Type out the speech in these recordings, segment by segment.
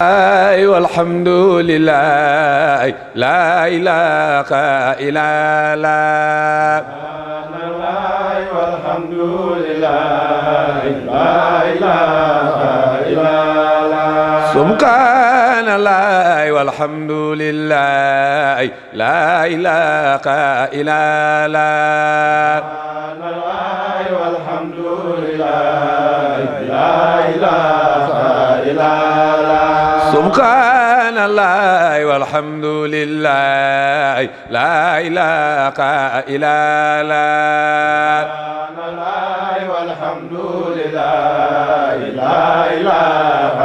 والحمد لله لا إله إلا الله والحمد لله لا إله إلا الله سبحان الله والحمد لله لا إله إلا الله والحمد لله لا إله إلا الله سبحان الله والحمد لله لا إله إلا الله والحمد لله لا إله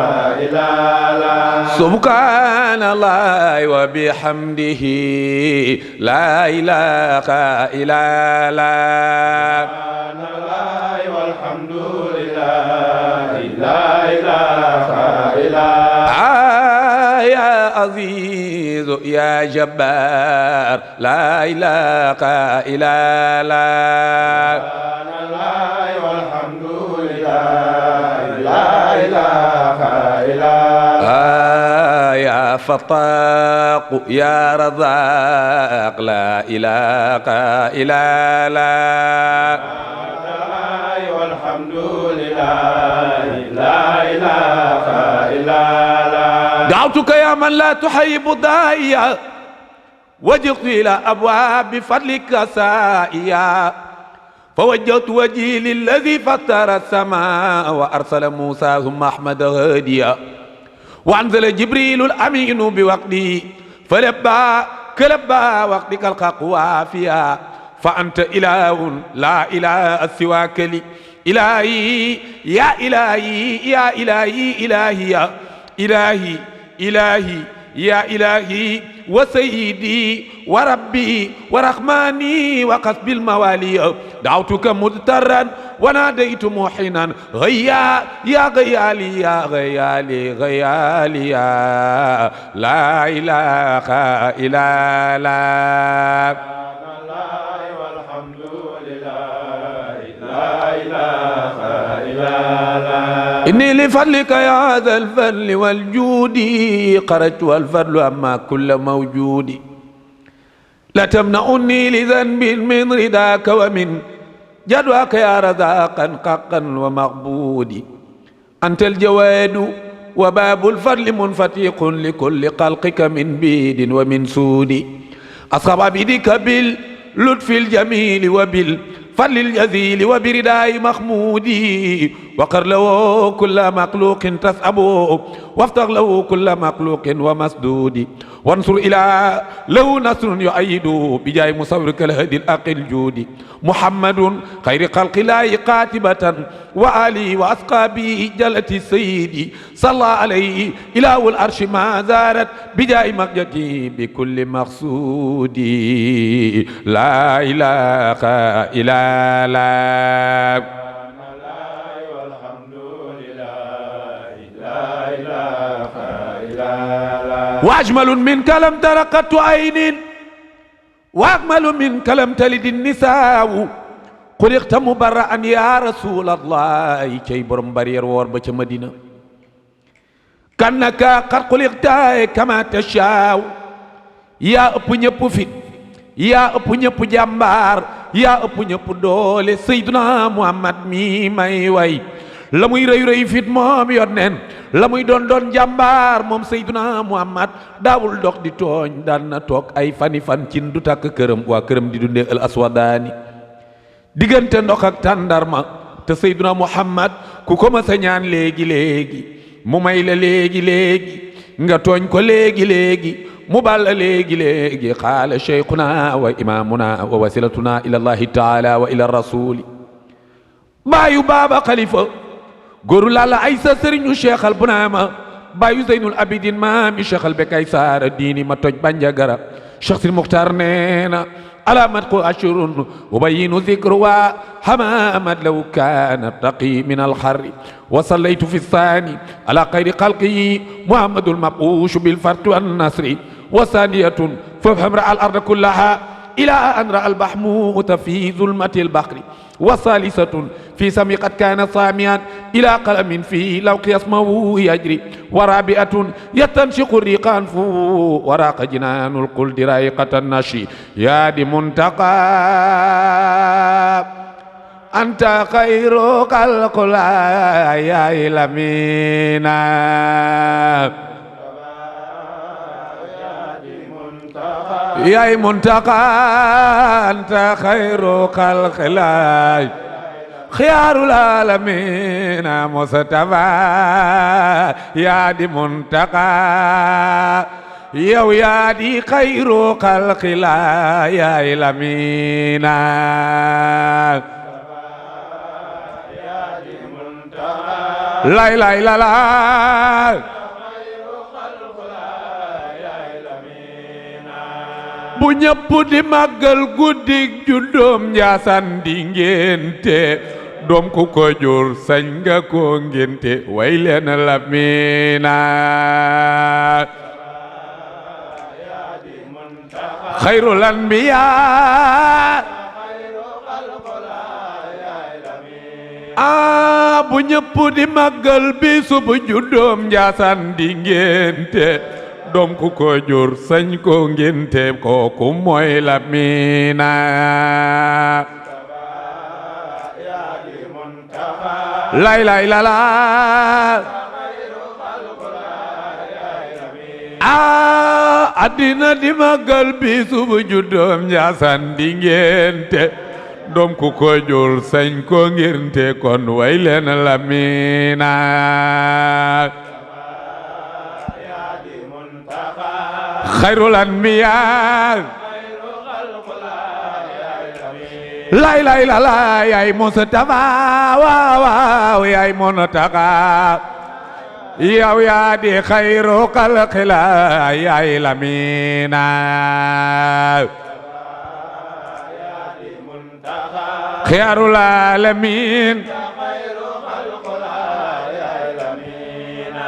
إلا الله سبحان الله وبحمده لا إله إلا الله والحمد لله لا إله إلا الله يا عزيز يا جبار لا إله إلا الله والحمد لله لا إله إلا الله يا فتاق يا رزاق لا إله إلا الله والحمد لله لا إله إلا الله دعوتك يا من لا تحيب داعيا وجئت إلى أبواب فضلك سائيا فوجهت وجهي للذي فطر السماء وأرسل موسى ثم أحمد هاديا وأنزل جبريل الأمين بوقته فلبى كلبى وقتك القوى فيها فأنت إله لا إله سواك لي إلهي يا إلهي يا إلهي إلهي يا إلهي إلهي يا إلهي وسيدي وربي ورحماني وقصب الموالي دعوتك مضطرا وناديت موحنا غيا يا غيالي يا غيالي غيالي يا لا إله إلا الله إني لفضلك يا ذا الفضل والجود خرجت والفضل أما كل موجود لا تمنعني لذنب من رداك ومن جدواك يا رزاقا حقا ومعبود أنت الجواد وباب الفضل منفتح لكل خلقك من بيد ومن سود أصحب بيدك باللطف الجميل وبالفضل الجزيل وبرداء محمودي وقر له كل مخلوق تسأبه وافتح له كل مخلوق ومسدود وانصر إلى له نصر يؤيد بجاه مصورك الهدي الأقل الجود محمد خير خلق الله قاتبة وآله وأصحابه جلة السيد صلى عليه إله العرش ما زارت بجاه مقجتي بكل مقصود لا إله إلا الله وأجمل منك لم تر قط عين وأجمل منك لم تلد النساء خلقت مبرأ يا رسول الله كي برم برير وور بچ مدينة كأنك قد خلقت كما تشاء يا ëpp ñëpp fit yaa ëpp ñëpp jàmbaar yaa ëpp ñëpp doole Seydina Muhammad mi may way la muy rëy rëy fit moom yonneen la muy doon doon jàmbaar moom Seydina Muhammad daawul dox di tooñ daan na toog ay fani fan cin du tàkk këram waa këram di dundee al aswadaani diggante ndox ak tàndarma te Seydina Muhammad ku ko mës a ñaan léegi-léegi mu may la léegi-léegi nga tooñ ko léegi-léegi mu bal léegi-léegi qaala cheikhuna wa imamuna wa wasilatuna ila allahi taala wa ila rasuli baayu baaba xalifa góoru lalla ay sa sëriñu cheikh al bunaama baayu zeynul abidin maami cheikh al bekay saara diini ma toj banjagara cheikh sil muxtar neena alamat ko ashurun ubayinu zikru wa hamamat law kana taqi min alxarri wa sallaytu fi thani ala xayri xalqihi muhammadul mabuushu bilfarti wannasri wa saniyatun fafham ra al arda kullaha إلى أن رأى البحموت في ظلمة البحر وثالثة في سمي قد كان صاميا إلى قلم في لوق يسمه يجري ورابعة يتنشق الريق أنفه وراق جنان القلد رايقة النشي يا دي منتقى أنت خير خلق الله يا إلمينا يا منتقى أنت خير خلق الله خيار العالمين مصطفى يا دي منتقى يا دي خير خلق الله يا إلمينا لا إله إلا الله bu ñëpp di màggal guddik juddoom Njaasaan di ngénte doom ku ko jur sañ nga ko ngénte way leen Lamina xayrul anbiyaa bu ñëpp di màggal bisu bu juddoom Njaasaan di ngénte doom ku ko jur sañ ko ngénte kooku mooy Lamina lay lay la la addina di màggal bisu bu juddoom Njaasaan di ngénte doom ku ko jur sañ ko ngénte kon way leen Lamina xayrul anbiyaa lay lay la la yaay Mustafa waaw waaw yaay Muntaqa yow yaa di xayru xalqillah yaay Lamina xayrul aalamiin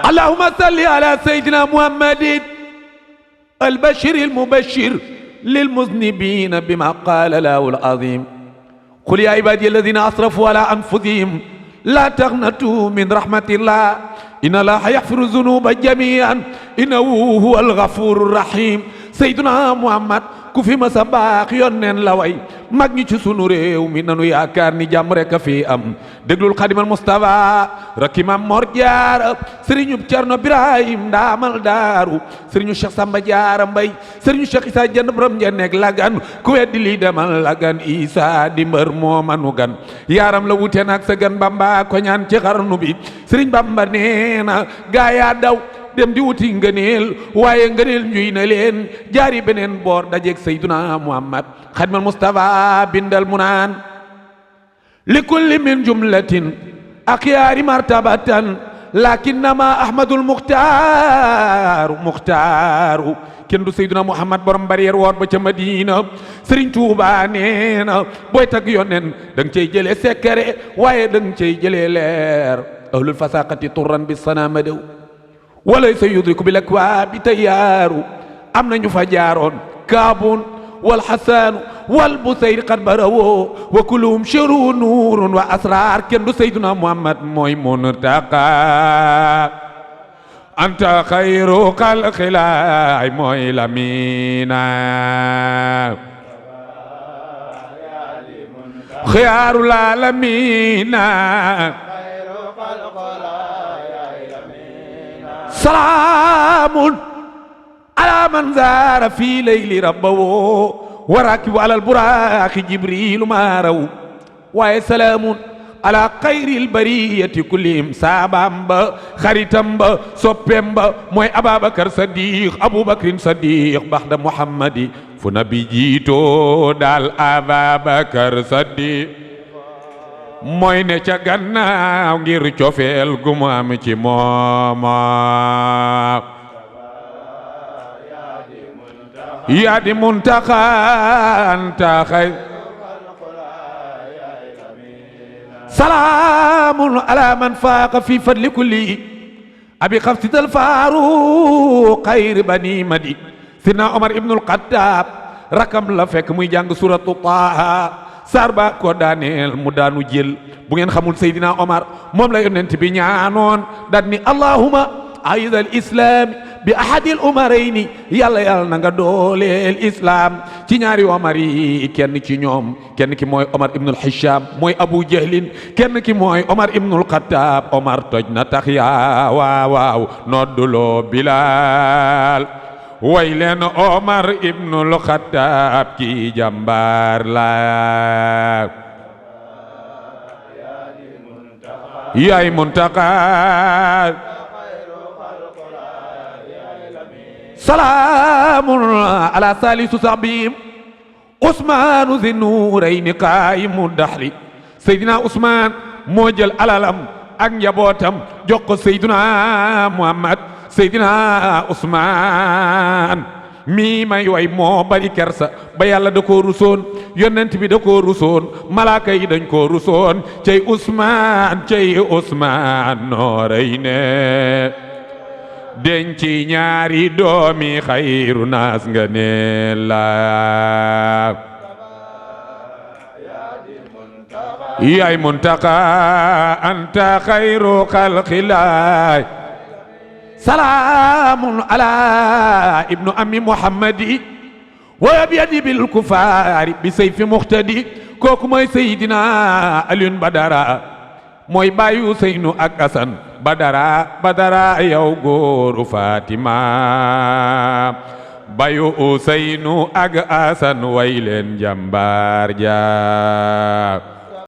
allahumma salli ala sayyidina muhammadin البشر المبشر للمذنبين بما قال له العظيم قل يا عبادي الذين أسرفوا على أنفسهم لا تقنطوا من رحمة الله إن الله يغفر الذنوب جميعا إنه هو الغفور الرحيم سيدنا محمد ku fi ma sa baax yónneen la way mag ñi ci sunu réew mi nanu yaakaar ni jàmm rek a fi am déglul Xadimal Mustafa rakki Maam Mor Jaara sëriñu Cerno Birahim ndaamal daaru sëriñu Cheikh Samba Jaara Mbay sëriñu Cheikh Isa Jend borom njenneeg lagan ku weddi lii demal lagan Isa di mbër moo manu gan yaaram la wute nag sa gan Bamba ko ñaan ci xarnu bi sëriñ Bamba nee na gaa yaa daw dem di wuti ngëneel waaye ngëneel ñuy na leen jaari beneen boor dajeeg Seyduna Muhammad Xadimal Mustafa bindal mu naan li kulli min jumlatin axyaari martabatan lakinnama ahmadul muxtaaru kenn du Seyduna Muhammad borom bariyeer woor ba ca Madina Sëriñ Tuuba nee na booy tag yonen danga cey jëlee sekkere waaye danga cey jëlee leer ahlul fasaqati turran bi sanamadew walay sa yudriku bil akwaabi tayyaaru am nañu fa jaaroon kaabun wal xasaanu wal busayri qad barawoo wa kulluhum shiru nuurun wa asraar kenn du Seydina Muhammad mooy Muntaqa anta xayru xalqilaay mooy Lamina xiyaarul aalamiina salaamun ala man zaara fii layli rabbahu wa raakibu alal buraaqi jibriilu maa raw waaye salaamun ala xayril bariyati kullihim saabaam ba xaritam ba soppeem ba mooy Ababakar Sadiq Abubakrin Sadiq baxda Muhammadi fu nabi jiitoo daal Ababakar Sadiq mooy ne ca gannaaw ngir cofeel gu mu am ci mooma yaa di Muntaqa anta xay salaamun ala man faaqa fi fadli kulli abi xafsital faaruq xayri bani madi sidna Omar ibnul Xattaab rakam la fekk muy jàng suratu Taaha saar ba ko daaneel mu daanu jël bu ngeen xamul Seydina Omar moom la yonent bi ñaanoon daal ni allahumma a'iz al islam bi ahadil umarayni yàlla na nga dooleel islam ci ñaari Omar yi kenn ci ñoom kenn ki mooy Omar ibnul Hisham mooy Abu Jahlin kenn ki mooy Omar ibnul Khattab Omar toj na tax yaa waaw nodduloo Bilal way leen Omar ibnul Khattab ki jàmbaar la yaay Muntaqa salaamun ala salisu sahbihim Usmaanu zi nuurayni qaayimu daxli Seydina Usmaan moo jël alalam ak njabootam jox ko Seydina Muhammad Seydina Usmaan mii may way moo bari kersa ba yàlla da koo rusoon yonent bi da koo rusoon malaaka yi dañ koo rusoon cey Usmaan noorayni denci ñaari doomi xayru naas nga ne la yaay Muntaqa anta xayru xalqilaay salaamun ala ibnu ammi muhammadi wa biyadi bil kufaari bi sayfi muxtadi kooku mooy Seydina Alioune Badara mooy baayu Seynu ak Asan Badara yow góoru Fatima bayu Useynu ak Asan way leen jàmbaar ja